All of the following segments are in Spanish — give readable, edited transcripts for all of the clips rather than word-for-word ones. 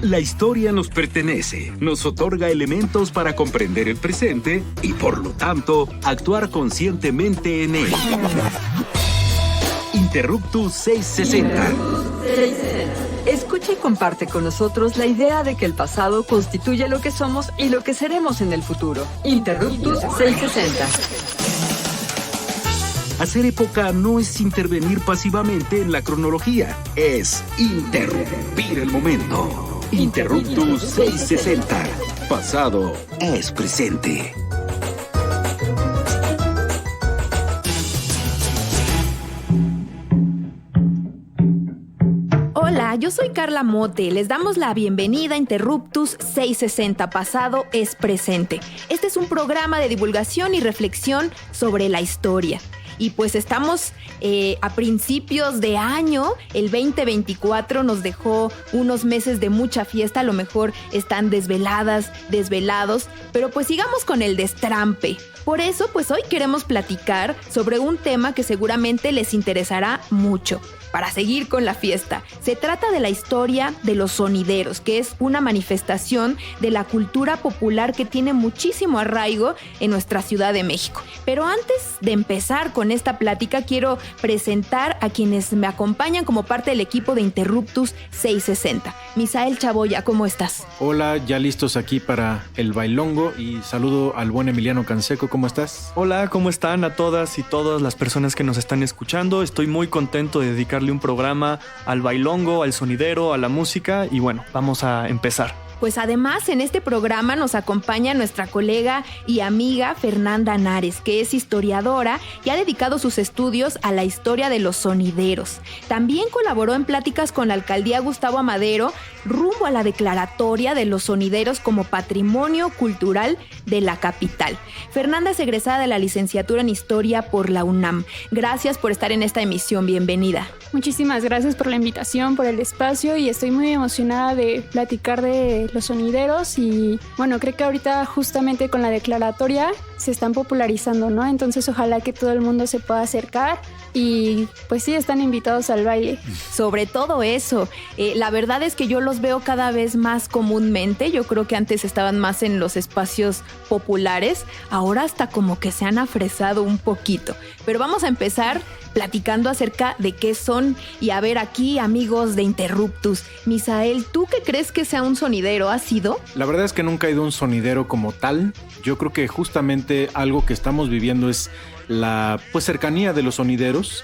La historia nos pertenece, nos otorga elementos para comprender el presente y, por lo tanto, actuar conscientemente en él. Interruptus 660. Escucha y comparte con nosotros la idea de que el pasado constituye lo que somos y lo que seremos en el futuro. Interruptus 660. Hacer época no es intervenir pasivamente en la cronología, es interrumpir el momento. Interruptus 660. Pasado es presente. Hola, yo soy Carla Mote. Les damos la bienvenida a Interruptus 660. Pasado es presente. Este es un programa de divulgación y reflexión sobre la historia. Y pues estamos a principios de año, el 2024 nos dejó unos meses de mucha fiesta, a lo mejor están desveladas, desvelados, pero pues sigamos con el destrampe. Por eso, pues hoy queremos platicar sobre un tema que seguramente les interesará mucho. Para seguir con la fiesta, se trata de la historia de los sonideros, que es una manifestación de la cultura popular que tiene muchísimo arraigo en nuestra Ciudad de México. Pero antes de empezar con esta plática, quiero presentar a quienes me acompañan como parte del equipo de Interruptus 660. Misael Chaboya, ¿cómo estás? Hola, ya listos aquí para el bailongo y saludo al buen Emiliano Canseco, ¿cómo estás? Hola, ¿cómo están a todas y todas las personas que nos están escuchando? Estoy muy contento de dedicarle un programa al bailongo, al sonidero, a la música y bueno, vamos a empezar. Pues además en este programa nos acompaña nuestra colega y amiga Fernanda Nares, que es historiadora y ha dedicado sus estudios a la historia de los sonideros. También colaboró en pláticas con la alcaldía Gustavo Amadero rumbo a la declaratoria de los sonideros como patrimonio cultural de la capital. Fernanda es egresada de la licenciatura en Historia por la UNAM. Gracias por estar en esta emisión, bienvenida. Muchísimas gracias por la invitación, por el espacio y estoy muy emocionada de platicar de los sonideros y bueno, creo que ahorita justamente con la declaratoria se están popularizando, ¿no? Entonces ojalá que todo el mundo se pueda acercar y pues sí, están invitados al baile. Sobre todo eso, la verdad es que yo los veo cada vez más comúnmente. Yo creo que antes estaban más en los espacios populares, ahora hasta como que se han afresado un poquito. Pero vamos a empezar platicando acerca de qué son. Y a ver aquí, amigos de Interruptus, Misael, ¿tú qué crees que sea un sonidero? ¿Has sido? La verdad es que nunca he ido a un sonidero como tal. Yo creo que justamente algo que estamos viviendo es la cercanía de los sonideros,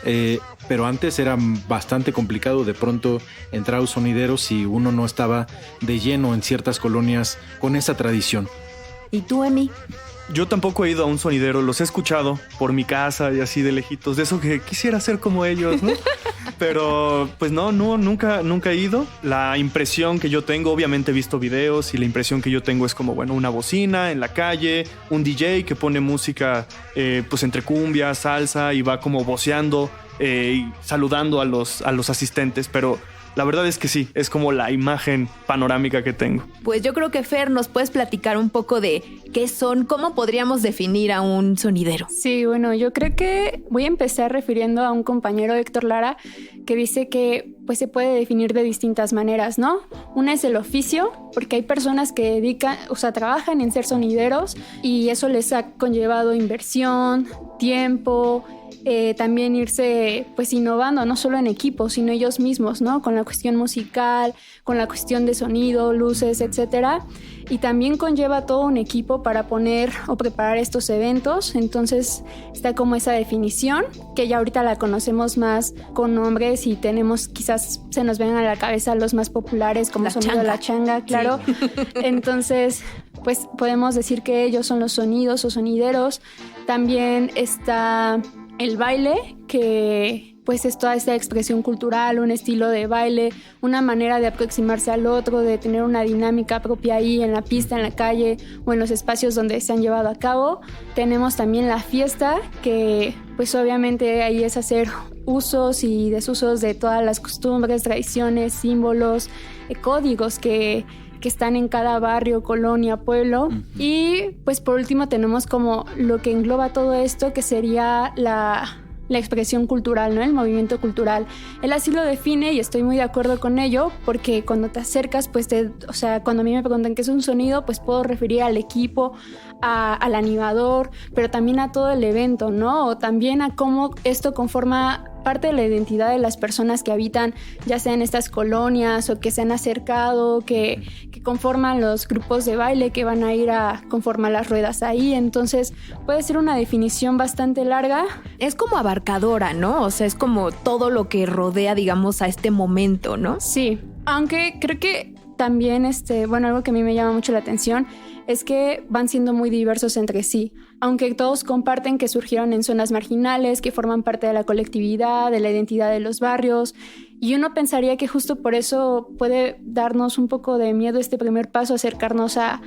pero antes era bastante complicado de pronto entrar a un sonidero si uno no estaba de lleno en ciertas colonias con esa tradición. ¿Y tú, Emi? Yo tampoco he ido a un sonidero, los he escuchado por mi casa y así de lejitos, de eso que quisiera ser como ellos, ¿no? Pero pues nunca he ido. La impresión que yo tengo, obviamente he visto videos y la impresión que yo tengo es como, bueno, una bocina en la calle, un DJ que pone música pues entre cumbia, salsa y va como voceando y saludando a los asistentes, pero la verdad es que sí, es como la imagen panorámica que tengo. Pues yo creo que Fer, ¿nos puedes platicar un poco de qué son? ¿Cómo podríamos definir a un sonidero? Sí, bueno, yo creo que voy a empezar refiriendo a un compañero, Héctor Lara, que dice que pues se puede definir de distintas maneras, ¿no? Una es el oficio, porque hay personas que trabajan en ser sonideros y eso les ha conllevado inversión, tiempo, también irse pues innovando, no solo en equipo, sino ellos mismos, ¿no? Con la cuestión musical, con la cuestión de sonido, luces, etcétera. Y también conlleva todo un equipo para poner o preparar estos eventos. Entonces está como esa definición, que ya ahorita la conocemos más con nombres y tenemos, quizás se nos vengan a la cabeza los más populares como Sonido La Changa, claro. Sí. Entonces, pues podemos decir que ellos son los sonidos o sonideros. También está el baile, que pues es toda esta expresión cultural, un estilo de baile, una manera de aproximarse al otro, de tener una dinámica propia ahí en la pista, en la calle o en los espacios donde se han llevado a cabo. Tenemos también la fiesta, que pues obviamente ahí es hacer usos y desusos de todas las costumbres, tradiciones, símbolos, códigos que están en cada barrio, colonia, pueblo. Uh-huh. Y pues por último tenemos como lo que engloba todo esto, que sería la la expresión cultural, ¿no? El movimiento cultural. Él así lo define y estoy muy de acuerdo con ello porque cuando te acercas, pues cuando a mí me preguntan qué es un sonido, pues puedo referir al equipo, al animador, pero también a todo el evento, ¿no? O también a cómo esto conforma parte de la identidad de las personas que habitan, ya sea en estas colonias o que se han acercado, que conforman los grupos de baile que van a ir a conformar las ruedas ahí. Entonces puede ser una definición bastante larga. Es como abarcadora, ¿no? O sea, es como todo lo que rodea, digamos, a este momento, ¿no? Sí, aunque creo que también, algo que a mí me llama mucho la atención es que van siendo muy diversos entre sí, aunque todos comparten que surgieron en zonas marginales, que forman parte de la colectividad, de la identidad de los barrios, y uno pensaría que justo por eso puede darnos un poco de miedo este primer paso, acercarnos a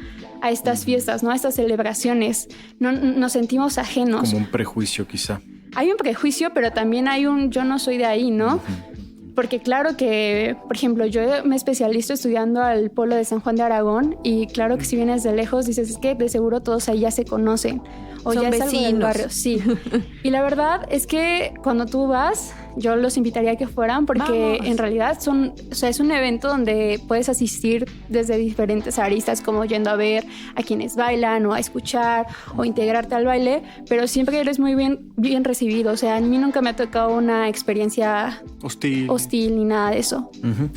estas fiestas, ¿no? A estas celebraciones. No, nos sentimos ajenos. Como un prejuicio, quizá. Hay un prejuicio, pero también hay un yo no soy de ahí, ¿no? Uh-huh. Porque claro que, por ejemplo, yo me especializo estudiando al pueblo de San Juan de Aragón y claro que si vienes de lejos dices, es que de seguro todos ahí ya se conocen o son ya vecinos. Es algo del barrio. Sí. Y la verdad es que cuando tú vas, yo los invitaría a que fueran porque Vamos. En realidad es un evento donde puedes asistir desde diferentes aristas, como yendo a ver a quienes bailan o a escuchar o integrarte al baile, pero siempre eres muy bien recibido. O sea, a mí nunca me ha tocado una experiencia hostil ni nada de eso. Uh-huh.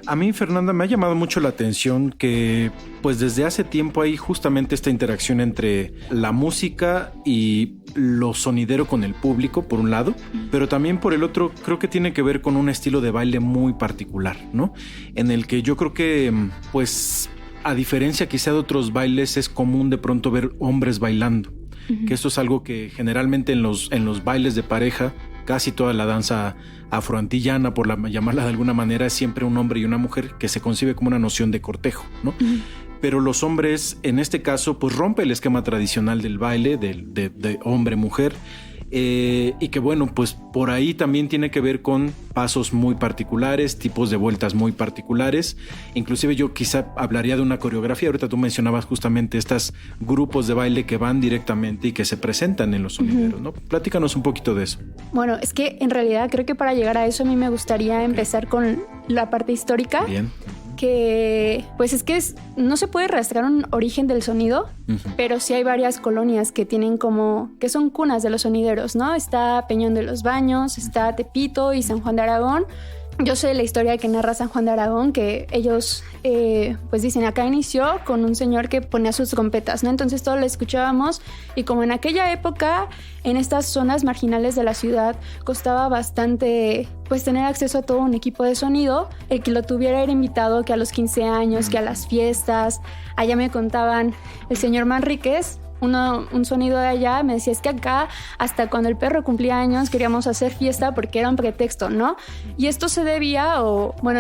A mí, Fernanda, me ha llamado mucho la atención que pues desde hace tiempo hay justamente esta interacción entre la música y lo sonidero con el público, por un lado, pero también por el otro creo que tiene que ver con un estilo de baile muy particular, ¿no? En el que yo creo que pues a diferencia quizá de otros bailes es común de pronto ver hombres bailando, que esto es algo que generalmente en los bailes de pareja, casi toda la danza afroantillana, por llamarla de alguna manera, es siempre un hombre y una mujer que se concibe como una noción de cortejo, ¿no? Uh-huh. Pero los hombres, en este caso, pues rompe el esquema tradicional del baile, de hombre-mujer, y que bueno, pues por ahí también tiene que ver con pasos muy particulares, tipos de vueltas muy particulares. Inclusive yo quizá hablaría de una coreografía. Ahorita tú mencionabas justamente estos grupos de baile que van directamente y que se presentan en los sonideros, ¿no? Platícanos un poquito de eso. Bueno, es que en realidad creo que para llegar a eso a mí me gustaría empezar con la parte histórica. Bien. Que pues es que no se puede rastrear un origen del sonido, pero sí hay varias colonias que tienen que son cunas de los sonideros, ¿no? Está Peñón de los Baños, está Tepito y San Juan de Aragón. Yo sé la historia que narra San Juan de Aragón, que ellos pues dicen, acá inició con un señor que ponía sus trompetas, ¿no? Entonces todos lo escuchábamos y como en aquella época en estas zonas marginales de la ciudad costaba bastante pues tener acceso a todo un equipo de sonido, el que lo tuviera era invitado que a los 15 años, que a las fiestas. Allá me contaban el señor Manríquez, un sonido de allá, me decía, es que acá hasta cuando el perro cumplía años queríamos hacer fiesta porque era un pretexto, ¿no? Y esto se debía,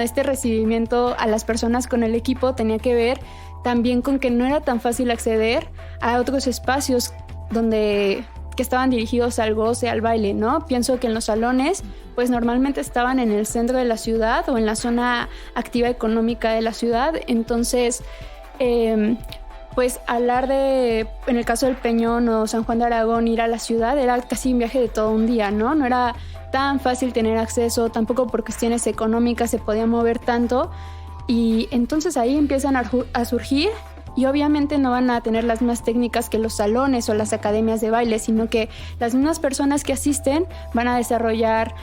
este recibimiento a las personas con el equipo tenía que ver también con que no era tan fácil acceder a otros espacios que estaban dirigidos al goce, al baile, ¿no? Pienso que en los salones, pues normalmente estaban en el centro de la ciudad o en la zona activa económica de la ciudad, entonces pues hablar en el caso del Peñón o San Juan de Aragón, ir a la ciudad era casi un viaje de todo un día, ¿no? No era tan fácil tener acceso, tampoco por cuestiones económicas se podía mover tanto. Y entonces ahí empiezan a surgir y obviamente no van a tener las mismas técnicas que los salones o las academias de baile, sino que las mismas personas que asisten van a desarrollar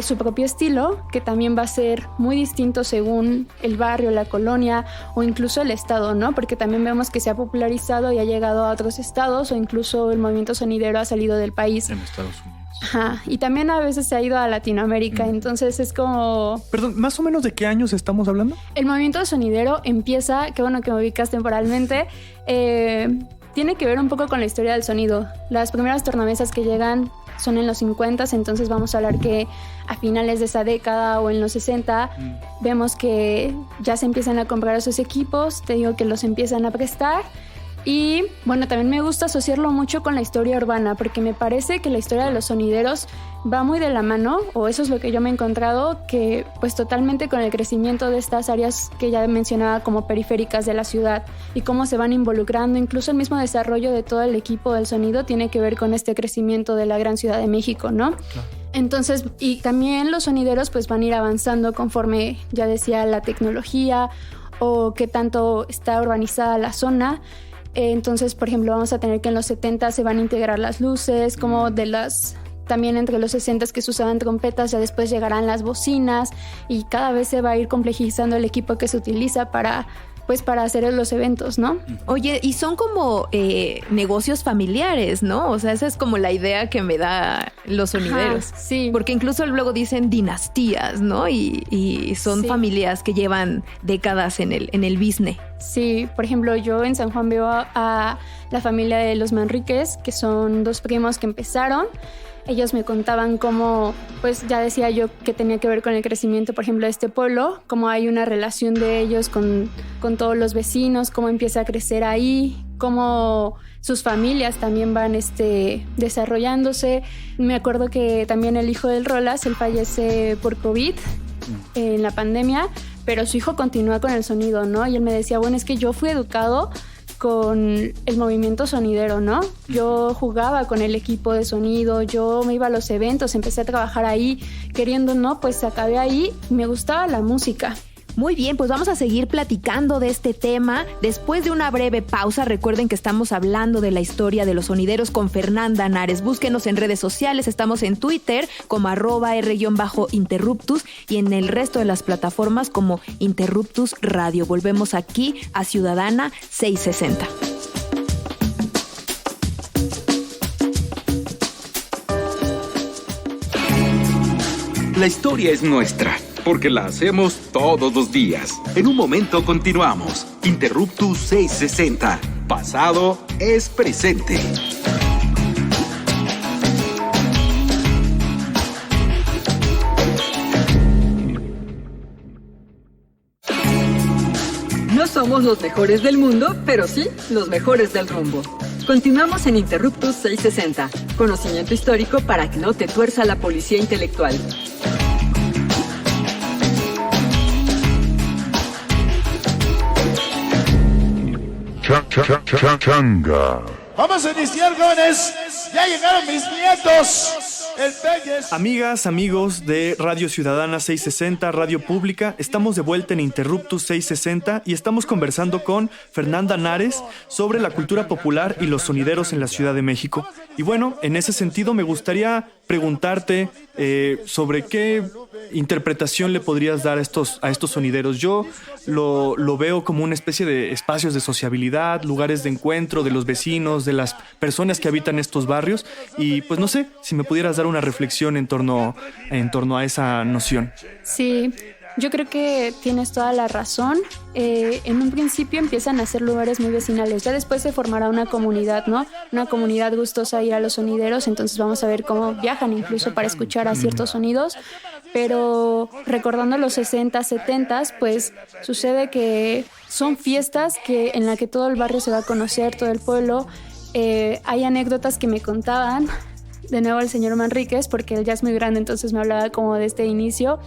su propio estilo, que también va a ser muy distinto según el barrio, la colonia o incluso el estado, ¿no? Porque también vemos que se ha popularizado y ha llegado a otros estados o incluso el movimiento sonidero ha salido del país. En Estados Unidos. Ajá, y también a veces se ha ido a Latinoamérica, entonces es como... Perdón, ¿más o menos de qué años estamos hablando? El movimiento sonidero empieza, qué bueno que me ubicas temporalmente, tiene que ver un poco con la historia del sonido. Las primeras tornamesas que llegan son en los 50, entonces vamos a hablar que a finales de esa década o en los 60 vemos que ya se empiezan a comprar esos equipos, te digo que los empiezan a prestar Y bueno, también me gusta asociarlo mucho con la historia urbana, porque me parece que la historia de los sonideros va muy de la mano, o eso es lo que yo me he encontrado, que pues totalmente con el crecimiento de estas áreas que ya mencionaba como periféricas de la ciudad y cómo se van involucrando, incluso el mismo desarrollo de todo el equipo del sonido tiene que ver con este crecimiento de la gran Ciudad de México, ¿no? Claro. Entonces, y también los sonideros pues van a ir avanzando conforme, ya decía, la tecnología o qué tanto está urbanizada la zona. Entonces, por ejemplo, vamos a tener que en los 70 se van a integrar las luces, como de las... También entre los 60 que se usaban trompetas, ya después llegarán las bocinas y cada vez se va a ir complejizando el equipo que se utiliza para hacer los eventos, ¿no? Oye, y son como negocios familiares, ¿no? O sea, esa es como la idea que me da los sonideros. Ajá, sí. Porque incluso luego dicen dinastías, ¿no? Y son familias que llevan décadas en el business. Sí, por ejemplo, yo en San Juan veo a la familia de los Manríquez, que son 2 primos que empezaron. Ellos me contaban cómo, pues ya decía yo que tenía que ver con el crecimiento, por ejemplo, de este pueblo, cómo hay una relación de ellos con todos los vecinos, cómo empieza a crecer ahí, cómo sus familias también van desarrollándose. Me acuerdo que también el hijo del Rolas, él fallece por COVID en la pandemia, pero su hijo continúa con el sonido, ¿no? Y él me decía, bueno, es que yo fui educado con el movimiento sonidero, ¿no? Yo jugaba con el equipo de sonido, yo me iba a los eventos, empecé a trabajar ahí, queriendo, ¿no? Pues acabé ahí, me gustaba la música. Muy bien, pues vamos a seguir platicando de este tema después de una breve pausa. Recuerden que estamos hablando de la historia de los sonideros con Fernanda Nares. Búsquenos en redes sociales, estamos en Twitter como @R_Interruptus y en el resto de las plataformas como Interruptus Radio. Volvemos aquí a Ciudadana 660. La historia es nuestra, porque la hacemos todos los días. En un momento continuamos. Interruptus 660. Pasado es presente. No somos los mejores del mundo, pero sí los mejores del rumbo. Continuamos en Interruptus 660. Conocimiento histórico para que no te tuerza la policía intelectual. Changa. Vamos a iniciar, jóvenes. Ya llegaron mis nietos. El Peyes. Amigas, amigos de Radio Ciudadana 660, Radio Pública, estamos de vuelta en Interruptus 660 y estamos conversando con Fernanda Nares sobre la cultura popular y los sonideros en la Ciudad de México. Y bueno, en ese sentido me gustaría preguntarte sobre qué interpretación le podrías dar a estos sonideros. Yo lo veo como una especie de espacios de sociabilidad, lugares de encuentro de los vecinos, de las personas que habitan estos barrios, y pues no sé si me pudieras dar una reflexión en torno a esa noción. Sí, yo creo que tienes toda la razón. En un principio empiezan a ser lugares muy vecinales, ya después se formará una comunidad, ¿no? Una comunidad gustosa a ir a los sonideros, entonces vamos a ver cómo viajan incluso para escuchar a ciertos sonidos. Pero recordando los 60, 70, pues sucede que son fiestas en la que todo el barrio se va a conocer, todo el pueblo. Hay anécdotas que me contaban, de nuevo el señor Manríquez, porque él ya es muy grande, entonces me hablaba como de este inicio.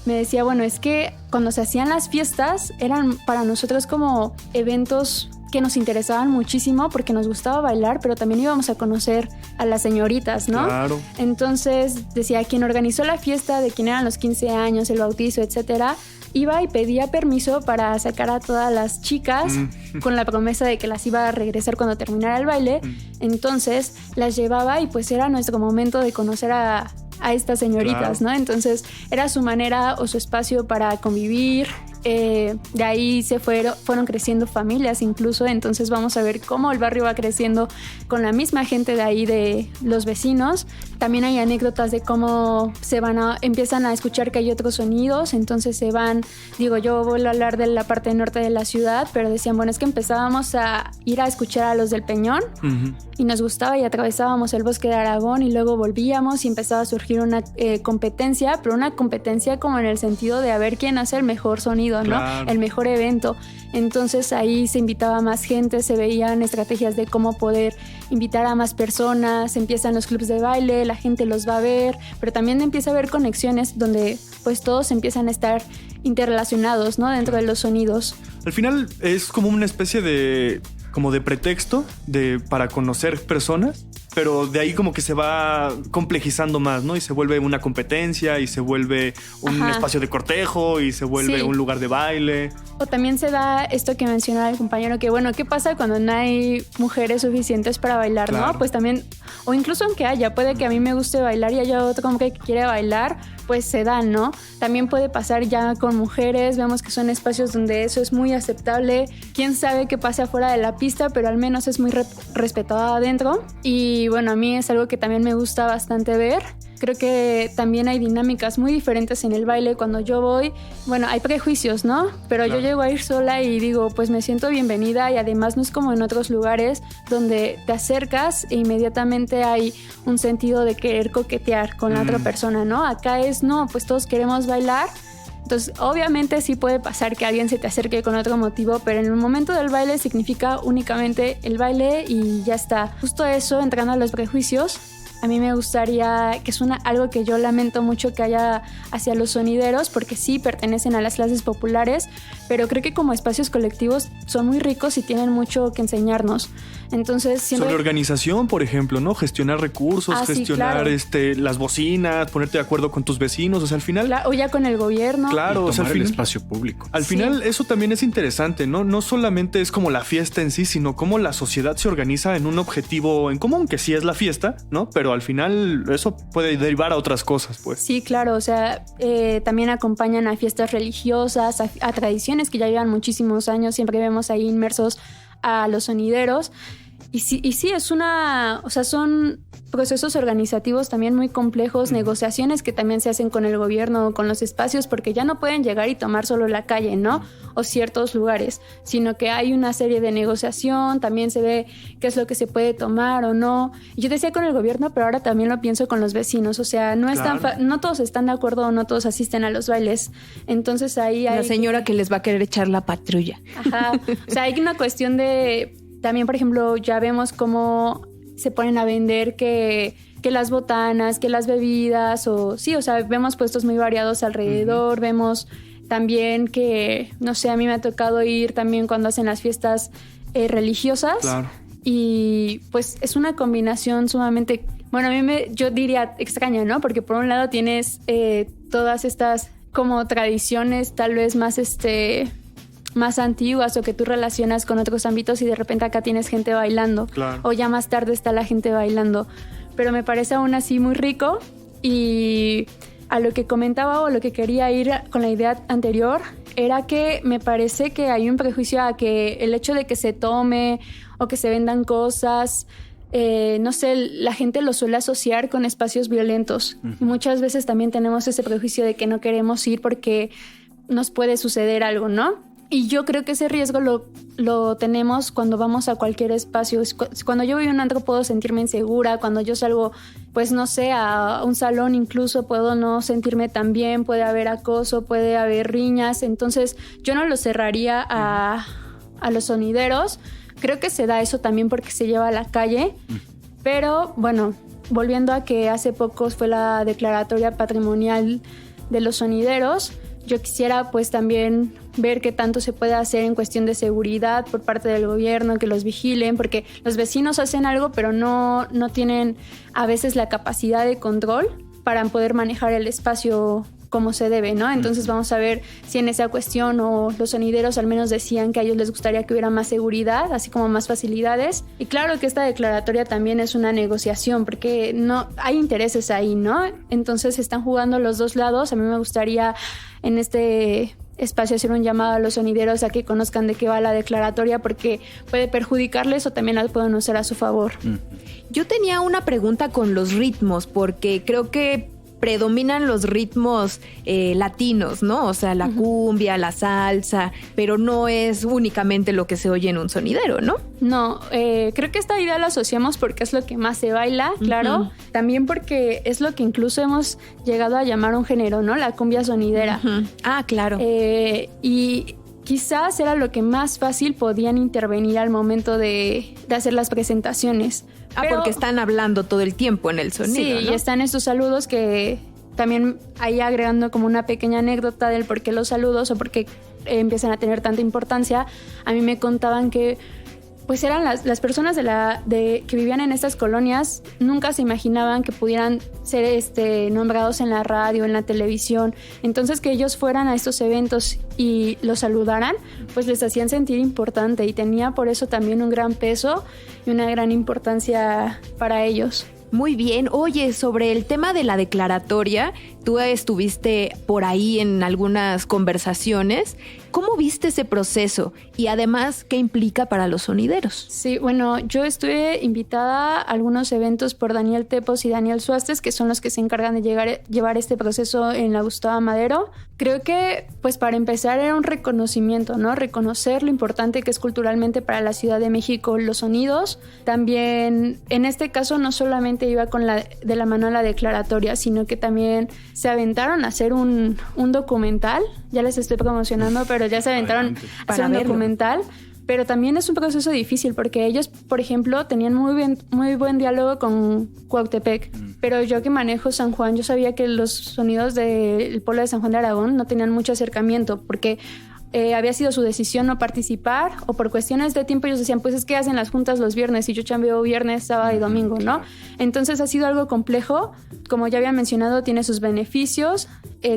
Me decía, bueno, es que cuando se hacían las fiestas eran para nosotros como eventos que nos interesaban muchísimo porque nos gustaba bailar, pero también íbamos a conocer a las señoritas, ¿no? Claro. Entonces, decía, quien organizó la fiesta de quien eran los 15 años, el bautizo, etcétera, iba y pedía permiso para sacar a todas las chicas con la promesa de que las iba a regresar cuando terminara el baile. Entonces, las llevaba y pues era nuestro momento de conocer a estas señoritas, claro, ¿no? Entonces, era su manera o su espacio para convivir. De ahí se fueron creciendo familias incluso, entonces vamos a ver cómo el barrio va creciendo con la misma gente de ahí, de los vecinos. También hay anécdotas de cómo empiezan a escuchar que hay otros sonidos, entonces se van, yo vuelvo a hablar de la parte norte de la ciudad, pero decían, bueno, es que empezábamos a ir a escuchar a los del Peñón y nos gustaba y atravesábamos el bosque de Aragón y luego volvíamos y empezaba a surgir una competencia, pero una competencia como en el sentido de a ver quién hace el mejor sonido, sonido, Claro. ¿no? El mejor evento. Entonces ahí se invitaba a más gente, se veían estrategias de cómo poder invitar a más personas, empiezan los clubs de baile, la gente los va a ver, pero también empieza a haber conexiones donde pues todos empiezan a estar interrelacionados, ¿no? Dentro de los sonidos. Al final es como una especie de pretexto para conocer personas, pero de ahí como que se va complejizando más, ¿no? Y se vuelve una competencia y se vuelve un Ajá. espacio de cortejo y se vuelve Sí. un lugar de baile. O también se da esto que mencionaba el compañero, que bueno, ¿qué pasa cuando no hay mujeres suficientes para bailar, Claro. no? Pues también, o incluso aunque haya, puede que a mí me guste bailar y haya otro hombre que quiere bailar, pues se da, ¿no? También puede pasar ya con mujeres, vemos que son espacios donde eso es muy aceptable, quién sabe qué pase afuera de la pista, pero al menos es muy respetado adentro. Y bueno, a mí es algo que también me gusta bastante ver. Creo que también hay dinámicas muy diferentes en el baile. Cuando yo voy, bueno, hay prejuicios, ¿no? Pero Claro. yo llego a ir sola y digo, pues me siento bienvenida, y además no es como en otros lugares donde te acercas e inmediatamente hay un sentido de querer coquetear con la otra persona, ¿no? Acá es, no, pues todos queremos bailar. Entonces, obviamente sí puede pasar que alguien se te acerque con otro motivo, pero en el momento del baile significa únicamente el baile y ya está. Justo eso, entrando a los prejuicios, a mí me gustaría, que es algo que yo lamento mucho que haya hacia los sonideros, porque sí pertenecen a las clases populares, pero creo que como espacios colectivos son muy ricos y tienen mucho que enseñarnos. Entonces, siempre... Sobre organización, por ejemplo, ¿no? Gestionar recursos, Ah, sí, gestionar claro. las bocinas, ponerte de acuerdo con tus vecinos. O sea, al final... O ya con el gobierno. Claro, Y o sea, tomar al el final... espacio público. Al final eso también es interesante, ¿no? No solamente es como la fiesta en sí, sino cómo la sociedad se organiza en un objetivo en común, que sí es la fiesta, ¿no? Pero al final eso puede derivar a otras cosas, pues. Sí, claro, o sea, también acompañan a fiestas religiosas, a tradiciones que ya llevan muchísimos años, siempre vemos ahí inmersos a los sonideros. Y sí, es o sea, son procesos organizativos también muy complejos, negociaciones que también se hacen con el gobierno o con los espacios, porque ya no pueden llegar y tomar solo la calle, ¿no? O ciertos lugares, sino que hay una serie de negociación, también se ve qué es lo que se puede tomar o no. Y yo decía con el gobierno, pero ahora también lo pienso con los vecinos, o sea, no todos están de acuerdo o no todos asisten a los bailes. Entonces ahí hay... La señora que les va a querer echar la patrulla. Ajá, o sea, hay una cuestión de... También, por ejemplo, ya vemos cómo se ponen a vender que las botanas, que las bebidas, o sea, vemos puestos muy variados alrededor, vemos también que, no sé, a mí me ha tocado ir también cuando hacen las fiestas religiosas. Claro. Y pues es una combinación sumamente, bueno, yo diría extraña, ¿no? Porque por un lado tienes todas estas como tradiciones tal vez más antiguas o que tú relacionas con otros ámbitos, y de repente acá tienes gente bailando. Claro. O ya más tarde está la gente bailando. Pero me parece aún así muy rico, y a lo que comentaba o lo que quería ir con la idea anterior era que me parece que hay un prejuicio a que el hecho de que se tome o que se vendan cosas, no sé, la gente lo suele asociar con espacios violentos. Y muchas veces también tenemos ese prejuicio de que no queremos ir porque nos puede suceder algo, ¿no? Y yo creo que ese riesgo lo tenemos cuando vamos a cualquier espacio. Cuando yo voy a un antro puedo sentirme insegura. Cuando yo salgo, pues no sé, a un salón incluso puedo no sentirme tan bien. Puede haber acoso, puede haber riñas. Entonces yo no lo cerraría a los sonideros. Creo que se da eso también porque se lleva a la calle. Pero bueno, volviendo a que hace poco fue la declaratoria patrimonial de los sonideros, yo quisiera pues también ver qué tanto se puede hacer en cuestión de seguridad por parte del gobierno, que los vigilen, porque los vecinos hacen algo pero no tienen a veces la capacidad de control para poder manejar el espacio como se debe, ¿no? Entonces vamos a ver si en esa cuestión, o los sonideros al menos decían que a ellos les gustaría que hubiera más seguridad, así como más facilidades. Y claro que esta declaratoria también es una negociación, porque no hay intereses ahí, ¿no? Entonces están jugando los dos lados. A mí me gustaría en este espacio hacer un llamado a los sonideros a que conozcan de qué va la declaratoria, porque puede perjudicarles o también la pueden usar a su favor. Yo tenía una pregunta con los ritmos, porque creo que predominan los ritmos latinos, ¿no? O sea, la cumbia, la salsa, pero no es únicamente lo que se oye en un sonidero, ¿no? No, creo que esta idea la asociamos porque es lo que más se baila, claro. También porque es lo que incluso hemos llegado a llamar un género, ¿no? La cumbia sonidera. Ah, claro. Y quizás era lo que más fácil podían intervenir al momento de hacer las presentaciones. Pero, porque están hablando todo el tiempo en el sonido, sí, ¿no? y están estos saludos que también ahí agregando como una pequeña anécdota del por qué los saludos o por qué empiezan a tener tanta importancia. A mí me contaban que pues eran las personas que vivían en estas colonias, nunca se imaginaban que pudieran ser nombrados en la radio, en la televisión. Entonces que ellos fueran a estos eventos y los saludaran, pues les hacían sentir importante y tenía por eso también un gran peso y una gran importancia para ellos. Muy bien. Oye, sobre el tema de la declaratoria, tú estuviste por ahí en algunas conversaciones. ¿Cómo viste ese proceso? Y además, ¿qué implica para los sonideros? Sí, bueno, yo estuve invitada a algunos eventos por Daniel Tepos y Daniel Suastes, que son los que se encargan de llevar este proceso en la Gustavo Madero. Creo que, pues para empezar, era un reconocimiento, ¿no? Reconocer lo importante que es culturalmente para la Ciudad de México los sonidos. También, en este caso, no solamente iba de la mano a la declaratoria, sino que también se aventaron a hacer un documental. Ya les estoy promocionando, pero ya se aventaron a hacer un documental. Pero también es un proceso difícil porque ellos, por ejemplo, tenían muy buen diálogo con Cuautepec. Pero yo que manejo San Juan, yo sabía que los sonidos del pueblo de San Juan de Aragón no tenían mucho acercamiento porque había sido su decisión no participar o por cuestiones de tiempo ellos decían, pues es que hacen las juntas los viernes y yo chambeo viernes, sábado y domingo, ¿no? Entonces ha sido algo complejo. Como ya había mencionado, tiene sus beneficios,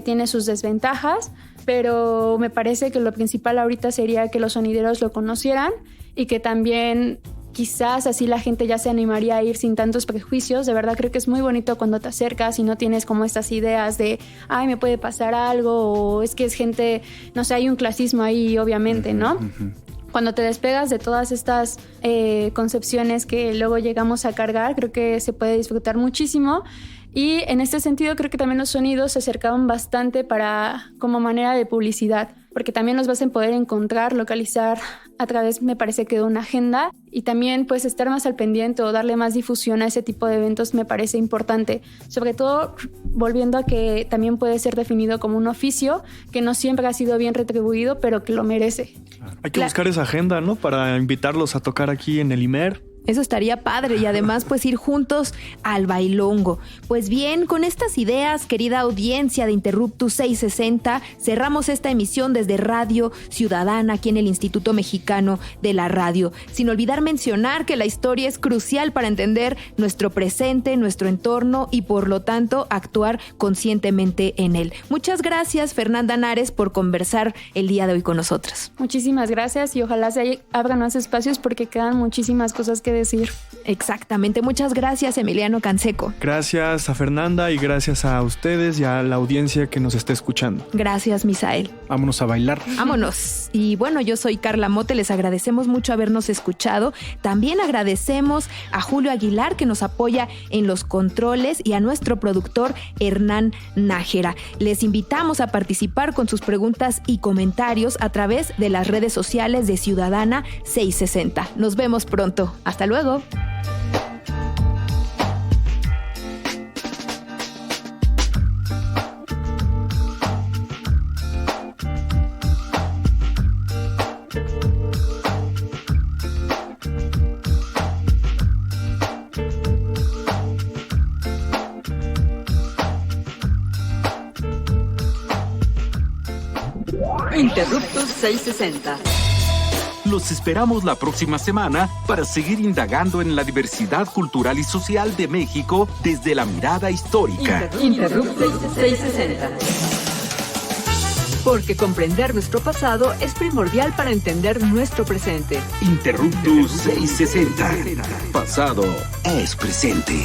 tiene sus desventajas, pero me parece que lo principal ahorita sería que los sonideros lo conocieran y que también quizás así la gente ya se animaría a ir sin tantos prejuicios. De verdad creo que es muy bonito cuando te acercas y no tienes como estas ideas de ay, me puede pasar algo o es que es gente, no sé, hay un clasismo ahí obviamente, ¿no? Cuando te despegas de todas estas concepciones que luego llegamos a cargar, creo que se puede disfrutar muchísimo. Y en este sentido creo que también los sonidos se acercaban bastante como manera de publicidad, porque también los vas a poder encontrar, localizar a través, me parece que de una agenda, y también pues estar más al pendiente o darle más difusión a ese tipo de eventos me parece importante, sobre todo volviendo a que también puede ser definido como un oficio que no siempre ha sido bien retribuido, pero que lo merece. Hay que buscar esa agenda, ¿no? Para invitarlos a tocar aquí en el IMER. Eso estaría padre y además pues ir juntos al bailongo. Pues bien, con estas ideas, querida audiencia de Interruptus 660, cerramos esta emisión desde Radio Ciudadana aquí en el Instituto Mexicano de la Radio. Sin olvidar mencionar que la historia es crucial para entender nuestro presente, nuestro entorno y por lo tanto actuar conscientemente en él. Muchas gracias, Fernanda Nares, por conversar el día de hoy con nosotros. Muchísimas gracias y ojalá se abran más espacios porque quedan muchísimas cosas que decir. Exactamente. Muchas gracias, Emiliano Canseco. Gracias a Fernanda y gracias a ustedes y a la audiencia que nos está escuchando. Gracias, Misael. Vámonos a bailar. Vámonos. Y bueno, yo soy Carla Mote. Les agradecemos mucho habernos escuchado. También agradecemos a Julio Aguilar, que nos apoya en los controles, y a nuestro productor Hernán Nájera. Les invitamos a participar con sus preguntas y comentarios a través de las redes sociales de Ciudadana 660. Nos vemos pronto. Hasta luego. Interruptus 660. Los esperamos la próxima semana para seguir indagando en la diversidad cultural y social de México desde la mirada histórica. Interruptus 660. Porque comprender nuestro pasado es primordial para entender nuestro presente. Interruptus 660. Pasado es presente.